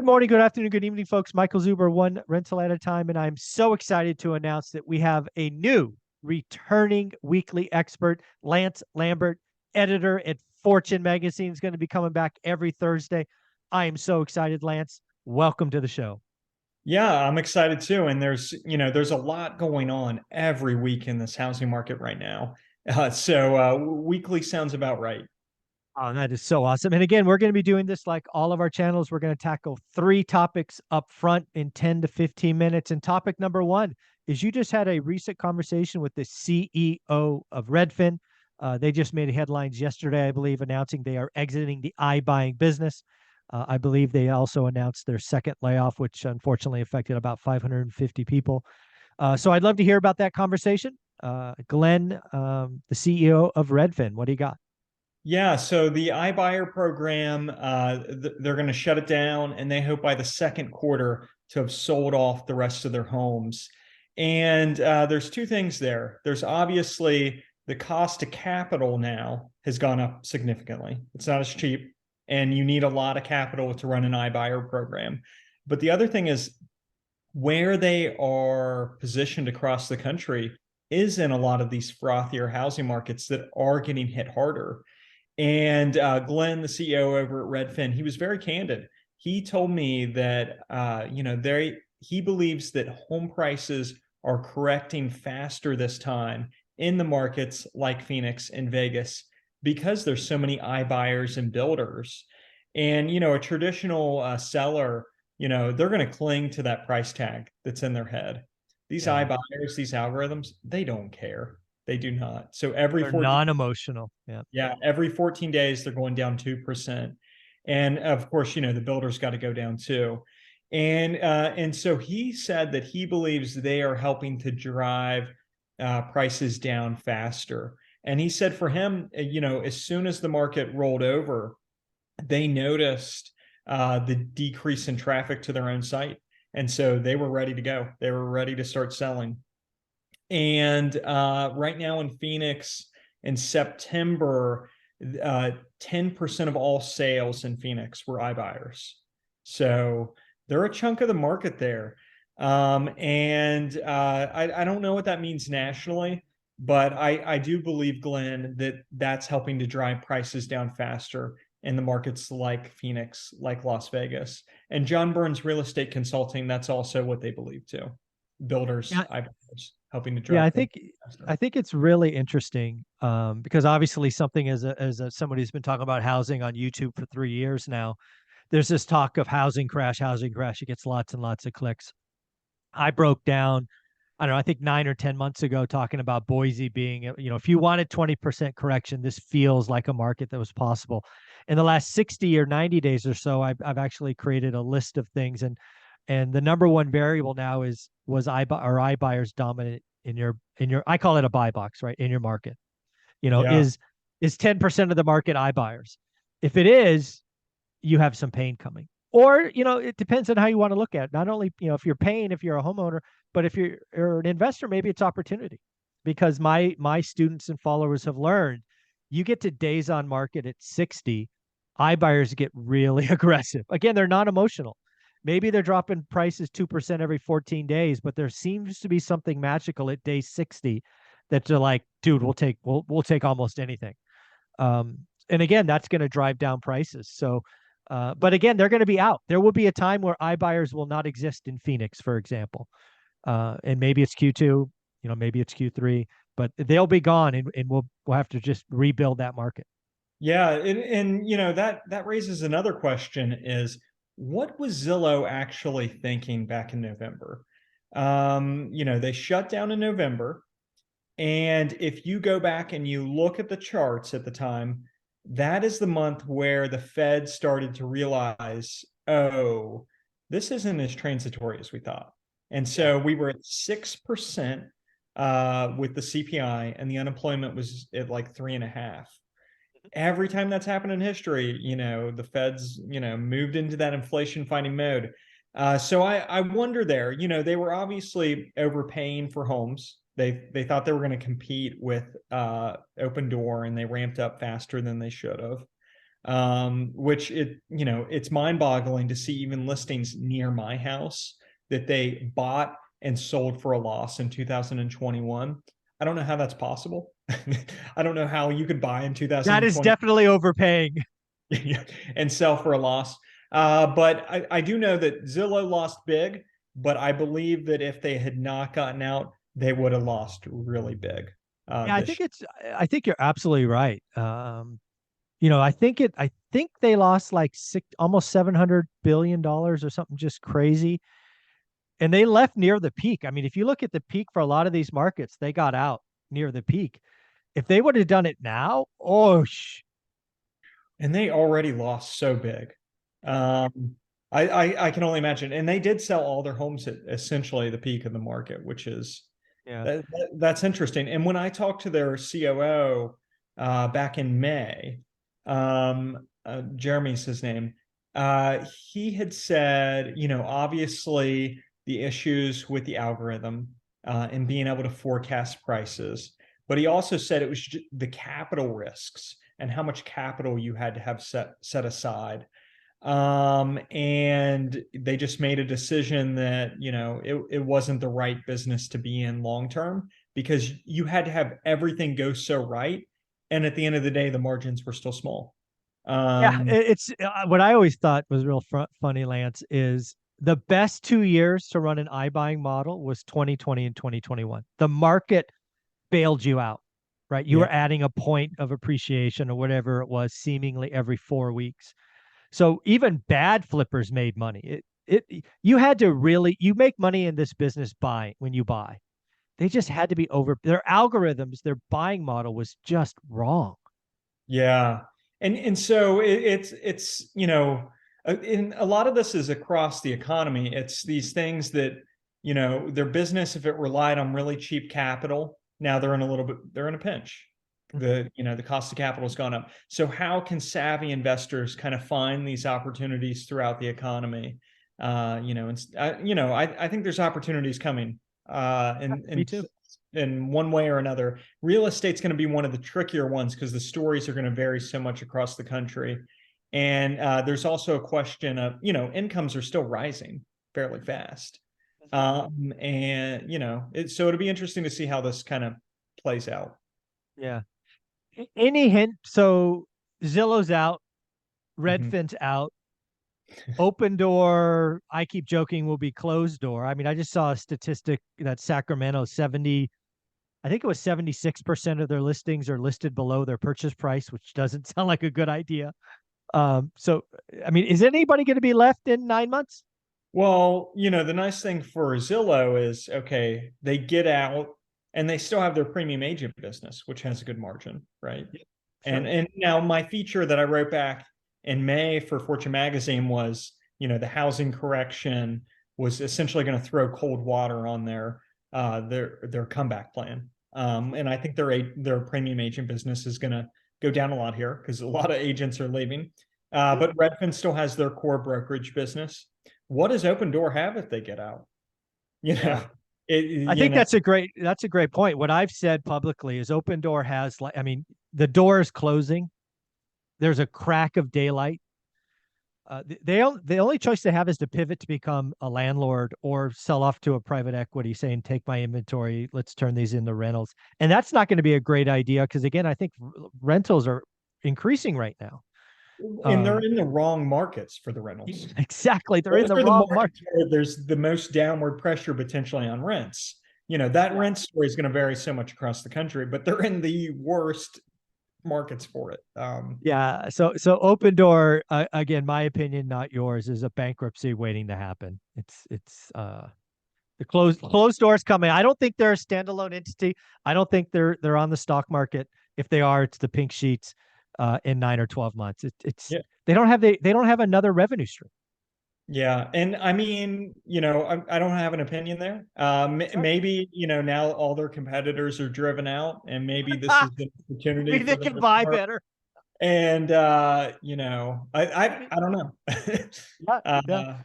Good morning, good afternoon, good evening, folks. Michael Zuber, one rental at a time, and I'm so excited to announce that we have a new returning weekly expert, Lance Lambert, editor at Fortune Magazine, is going to be coming back every Thursday. I am so excited, Lance. Welcome to the show. Yeah, I'm excited too. And there's a lot going on every week in this housing market right now. Weekly sounds about right. Oh, that is so awesome. And again, we're going to be doing this like all of our channels. We're going to tackle three topics up front in 10 to 15 minutes. And topic number one is you just had a recent conversation with the CEO of Redfin. They just made headlines yesterday, I believe, announcing they are exiting the iBuying business. I believe they also announced their second layoff, which unfortunately affected about 550 people. So I'd love to hear about that conversation. Glenn, the CEO of Redfin, what do you got? Yeah, so the iBuyer program, they're going to shut it down, and they hope by the second quarter to have sold off the rest of their homes. And there's two things there. There's obviously the cost of capital now has gone up significantly. It's not as cheap, and you need a lot of capital to run an iBuyer program. But the other thing is where they are positioned across the country is in a lot of these frothier housing markets that are getting hit harder. And Glenn, the CEO over at Redfin, he was very candid. He told me that he believes that home prices are correcting faster this time in the markets like Phoenix and Vegas because there's so many iBuyers and builders. And a traditional seller, they're going to cling to that price tag that's in their head. These Yeah. iBuyers, these algorithms, they don't care. They do not. So every They're 14 non-emotional. Yeah. yeah, every 14 days they're going down 2%. And of course, the builders got to go down too. And so he said that he believes they are helping to drive prices down faster. And he said for him, as soon as the market rolled over, they noticed the decrease in traffic to their own site. And so they were ready to go. They were ready to start selling. And right now in Phoenix, in September, 10% of all sales in Phoenix were iBuyers. So they're a chunk of the market there. I don't know what that means nationally, but I do believe, Glenn, that that's helping to drive prices down faster in the markets like Phoenix, like Las Vegas. And John Burns Real Estate Consulting, that's also what they believe too. Builders, Yeah. iBuyers, helping to Yeah, drive I things think faster. I think it's really interesting because obviously something as somebody who's been talking about housing on YouTube for 3 years now, there's this talk of housing crash, housing crash. It gets lots and lots of clicks. I broke down, I don't know, I think 9 or 10 months ago, talking about Boise being, if you wanted 20% correction, this feels like a market that was possible. In the last 60 or 90 days or so, I've actually created a list of things, and the number one variable now was iBuyers dominant in your I call it a buy box, right? In your market. You know, Yeah. is 10% of the market iBuyers? If it is, you have some pain coming. Or, it depends on how you want to look at it. Not only, if you're paying, if you're a homeowner, but if you're an investor, maybe it's opportunity. Because my students and followers have learned you get to days on market at 60, iBuyers get really aggressive. Again, they're not emotional. Maybe they're dropping prices 2% every 14 days, but there seems to be something magical at day 60 that they're like, dude, we'll take almost anything. And again, that's going to drive down prices. So, but again, they're going to be out. There will be a time where iBuyers will not exist in Phoenix, for example. And maybe it's Q2, maybe it's Q3, but they'll be gone, and we'll have to just rebuild that market. Yeah, and that raises another question is what was Zillow actually thinking back in November? They shut down in November, and if you go back and you look at the charts at the time, that is the month where the Fed started to realize, oh, this isn't as transitory as we thought. And Yeah. so we were at 6% with the CPI, and the unemployment was at like 3.5. Every time that's happened in history, the Fed's, moved into that inflation fighting mode. So I wonder there, they were obviously overpaying for homes. They thought they were going to compete with Open Door, and they ramped up faster than they should have. which it's mind boggling to see even listings near my house that they bought and sold for a loss in 2021. I don't know how that's possible. I don't know how you could buy in That is 2020 definitely overpaying. and sell for a loss. But I do know that Zillow lost big, but I believe that if they had not gotten out, they would have lost really big. Yeah, This I think you're absolutely right. I think they lost like almost $700 billion or something just crazy. And they left near the peak. I mean, if you look at the peak for a lot of these markets, they got out near the peak. If they would have done it now, and they already lost so big. Um, I can only imagine. And they did sell all their homes at essentially the peak of the market, which is yeah. that's interesting. And when I talked to their COO back in May, Jeremy's his name, he had said, obviously the issues with the algorithm and being able to forecast prices, but he also said it was the capital risks and how much capital you had to have set aside. And they just made a decision that, it wasn't the right business to be in long term because you had to have everything go so right. And at the end of the day, the margins were still small. Yeah, Um, it's what I always thought was real funny, Lance, is the best 2 years to run an iBuying model was 2020 and 2021. The market bailed you out, right? You yeah, were adding a point of appreciation or whatever it was, seemingly every 4 weeks. So even bad flippers made money. You had to really you make money in this business buying when you buy. They just had to be over their algorithms, their buying model was just wrong. yeah. And so it's in a lot of this is across the economy. It's these things that, their business, if it relied on really cheap capital, now they're in a pinch. The cost of capital has gone up. So how can savvy investors kind of find these opportunities throughout the economy? I think there's opportunities coming Me too. in one way or another. Real estate's going to be one of the trickier ones because the stories are going to vary so much across the country. And there's also a question of, incomes are still rising fairly fast. And, so it'll be interesting to see how this kind of plays out. Yeah. Any hint? So Zillow's out, Mhm. Redfin's out, Open Door, I keep joking, will be closed door. I mean, I just saw a statistic that Sacramento 70, I think it was 76% of their listings are listed below their purchase price, which doesn't sound like a good idea. So I mean, is anybody going to be left in 9 months? Well, the nice thing for Zillow is, okay, they get out and they still have their premium agent business, which has a good margin, right? Yeah, And sure. and now my feature that I wrote back in May for Fortune Magazine was, the housing correction was essentially going to throw cold water on their comeback plan. And I think their premium agent business is going to go down a lot here because a lot of agents are leaving. But Redfin still has their core brokerage business. What does Open Door have if they get out? You know, Yeah. it, I you think know, that's a great point. What I've said publicly is Open Door has like, I mean, the door is closing. There's a crack of daylight. The only choice they have is to pivot to become a landlord or sell off to a private equity, saying, "Take my inventory, let's turn these into rentals." And that's not going to be a great idea because, again, I think rentals are increasing right now. and they're Um, in the wrong markets for the rentals. exactly, they're in Those the are the wrong market. markets where there's the most downward pressure potentially on rents. That Yeah, rent story is going to vary so much across the country, but they're in the worst markets for it. yeah. So Open Door, again, my opinion, not yours, is a bankruptcy waiting to happen. It's the closed doors coming. I don't think they're a standalone entity. I don't think they're on the stock market. If they are, it's the pink sheets in 9 or 12 months. It's Yeah. they don't have another revenue stream. Yeah, and I mean, I don't have an opinion there. Sure. Maybe, now all their competitors are driven out, and maybe this is an opportunity Maybe they for them can to buy start. better. And I don't know. Yeah, yeah. uh,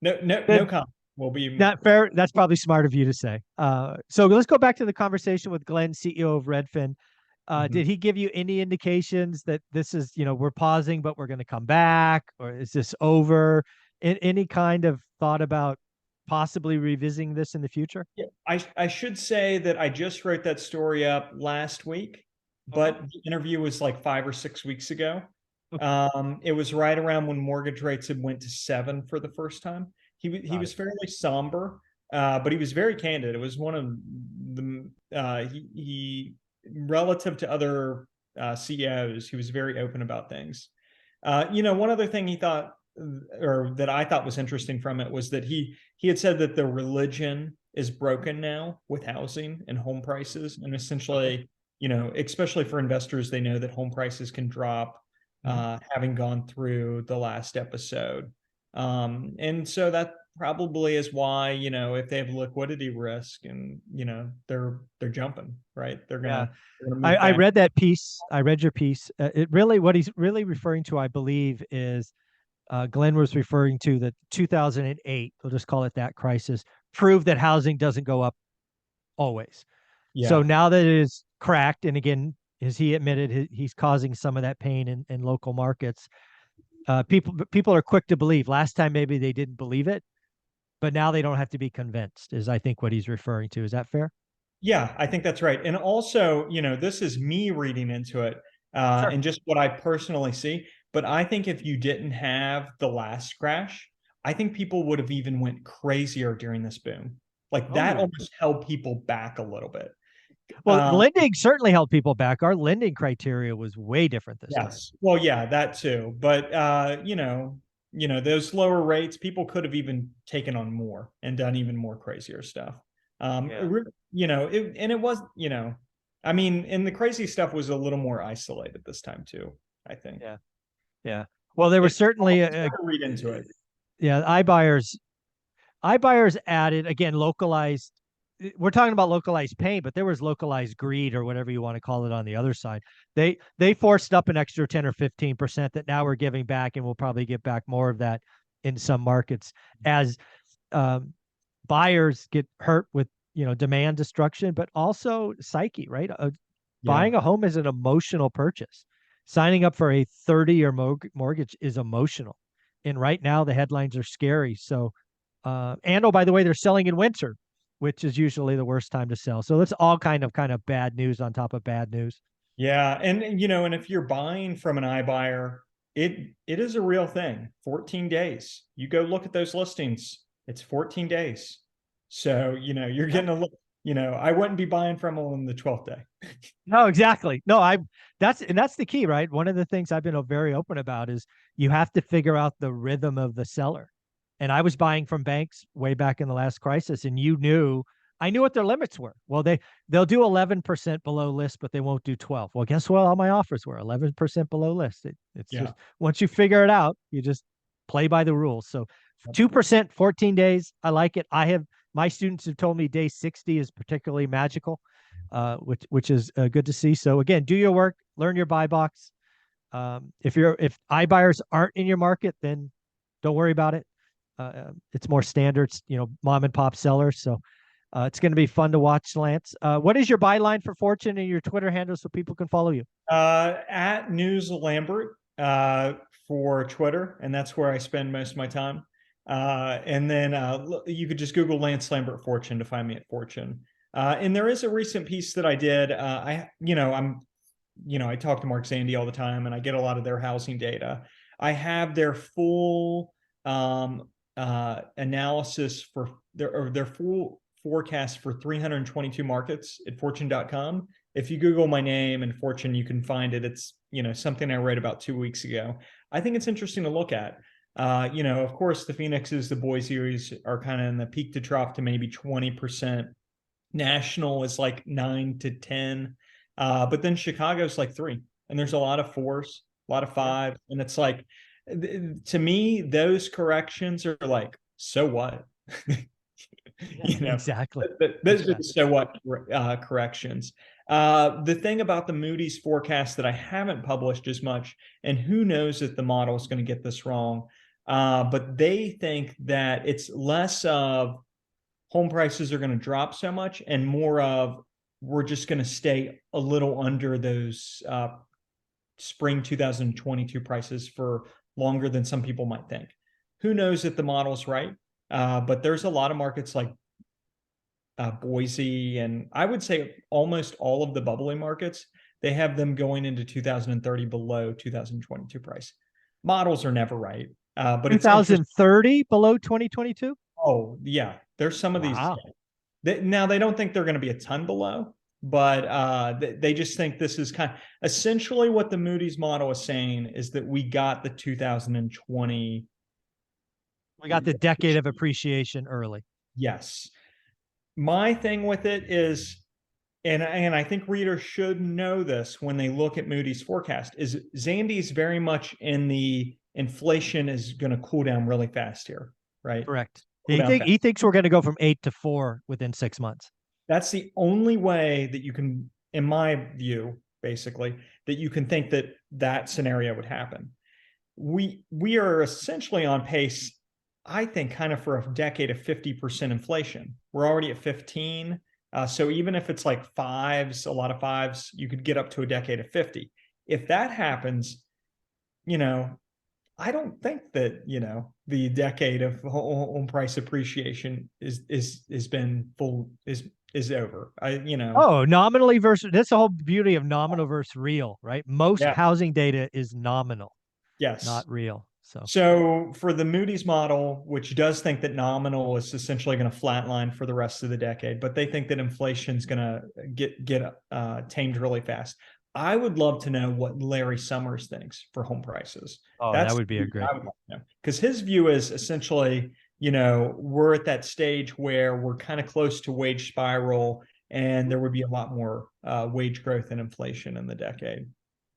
no Then comment. Will be that fair. That's probably smart of you to say. So let's go back to the conversation with Glenn, CEO of Redfin. Mhm. Did he give you any indications that this is, we're pausing, but we're going to come back, or is this over? Any kind of thought about possibly revisiting this in the future? Yeah, I should say that I just wrote that story up last week, Mhm. but the interview was like 5 or 6 weeks ago. Okay, It was right around when mortgage rates had went to 7 for the first time. He got was it. fairly somber, but he was very candid. It was one of the he relative to other CEOs, he was very open about things. One other thing he thought, or that I thought was interesting from it, was that he had said that the religion is broken now with housing and home prices, and Okay. essentially, especially for investors, they know that home prices can drop, Mhm. having gone through the last episode. And so that probably is why, if they have liquidity risk and, they're jumping, right? Yeah. They're gonna I, move I fast. read that piece. I read your piece. What he's really referring to, I believe, is Glenn was referring to the 2008, we'll just call it that crisis, proved that housing doesn't go up always. So Yeah. now that it is cracked, and again, as he admitted, he's causing some of that pain in local markets. People are quick to believe. Last time maybe they didn't believe it, but now they don't have to be convinced. Is I think what he's referring to. Is that fair? Yeah, I think that's right. And also, this is me reading into it, Sure. and just what I personally see. But I think if you didn't have the last crash, I think people would have even went crazier during this boom. Like that Oh, almost held people back a little bit. well, lending certainly held people back. Our lending criteria was way different this time. Yes. Well, yeah, that too. But those lower rates, people could have even taken on more and done even more crazier stuff. Yeah. And it was, I mean, and the crazy stuff was a little more isolated this time too, I think. Yeah. Yeah. Well, there was It's certainly it's hard to read into it. yeah, iBuyers added again localized. We're talking about localized pain, but there was localized greed or whatever you want to call it on the other side. They forced up an extra 10 or 15% that now we're giving back, and we'll probably get back more of that in some markets as um, buyers get hurt with demand destruction, but also psyche, right? Yeah. Buying a home is an emotional purchase. Signing up for a 30-year mortgage is emotional, and right now the headlines are scary. So, and oh, by the way, they're selling in winter, which is usually the worst time to sell. So it's all kind of bad news on top of bad news. Yeah, and if you're buying from an iBuyer, it is a real thing. 14 days. You go look at those listings. It's 14 days. So, you're Yeah. getting a look, I wouldn't be buying from them on the 12th day. No, exactly. No, that's the key, right? One of the things I've been very open about is you have to figure out the rhythm of the seller. And I was buying from banks way back in the last crisis, and I knew what their limits were. Well, they'll do 11% below list, but they won't do 12. Well, guess what? All my offers were 11% below list. It's Yeah. just once you figure it out, you just play by the rules. So 2%, 14 days. I like it. My students have told me day 60 is particularly magical, which is good to see. So again, do your work, learn your buy box. If iBuyers aren't in your market, then don't worry about it. It's more standards, mom and pop sellers. So it's going to be fun to watch, Lance. What is your byline for Fortune and your Twitter handle so people can follow you? At News Lambert for Twitter, and that's where I spend most of my time. And then you could just Google Lance Lambert Fortune to find me at Fortune. And there is a recent piece that I did. I talk to Mark Zandy all the time, and I get a lot of their housing data. I have their full analysis for their full forecast for 322 markets at fortune.com. If you Google my name and Fortune, you can find it. It's something I wrote about 2 weeks ago. I think it's interesting to look at. Of course, the Phoenixes, the Boise's are kind of in the peak to trough to maybe 20%. National is like 9 to 10, but then Chicago's like 3, and there's a lot of 4s, a lot of Yeah, 5, and it's like, to me, those corrections are like, so what? yeah, you know, exactly, those are the exactly. so what corrections. The thing about the Moody's forecast that I haven't published as much, and who knows if the model is going to get this wrong, but they think that it's less of home prices are going to drop so much and more of we're just going to stay a little under those spring 2022 prices for longer than some people might think. Who knows if the model's right? But there's a lot of markets like Boise, and I would say almost all of the bubbly markets, they have them going into 2030 below 2022 price. Models are never right, but it's interesting. 2030 below 2022? Oh, yeah. There's some of these. Wow. Now, they don't think they're going to be a ton below, but they just think this is kind of essentially what the Moody's model is saying is that we got the 2020. We got the decade of appreciation early. Yes. My thing with it is, and I think readers should know this when they look at Moody's forecast, is Zandy's very much in the inflation is going to cool down really fast here, right? Correct. Cool down fast. He thinks we're going to go from 8 to 4 within 6 months. That's the only way that you can, in my view, basically, that you can think that that scenario would happen. We are essentially on pace, I think, kind of for a decade of 50% inflation. We're already at 15. So even if it's like fives, a lot of fives, you could get up to a decade of 50. If that happens, I don't think that, the decade of home price appreciation is over. Oh, nominally versus, that's the whole beauty of nominal versus real, right? Most housing data is nominal. Yes. Not real. So for the Moody's model, which does think that nominal is essentially going to flatline for the rest of the decade, but they think that inflation is going to get tamed really fast. I would love to know what Larry Summers thinks for home prices. Oh, that would be a great. Because his view is essentially, we're at that stage where we're kind of close to wage spiral, and there would be a lot more wage growth and inflation in the decade.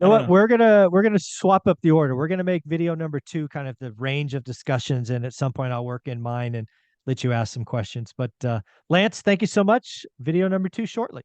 You know what? We're gonna swap up the order. We're gonna make video number 2 kind of the range of discussions, and at some point I'll work in mine and let you ask some questions. But Lance, thank you so much. Video number 2 shortly.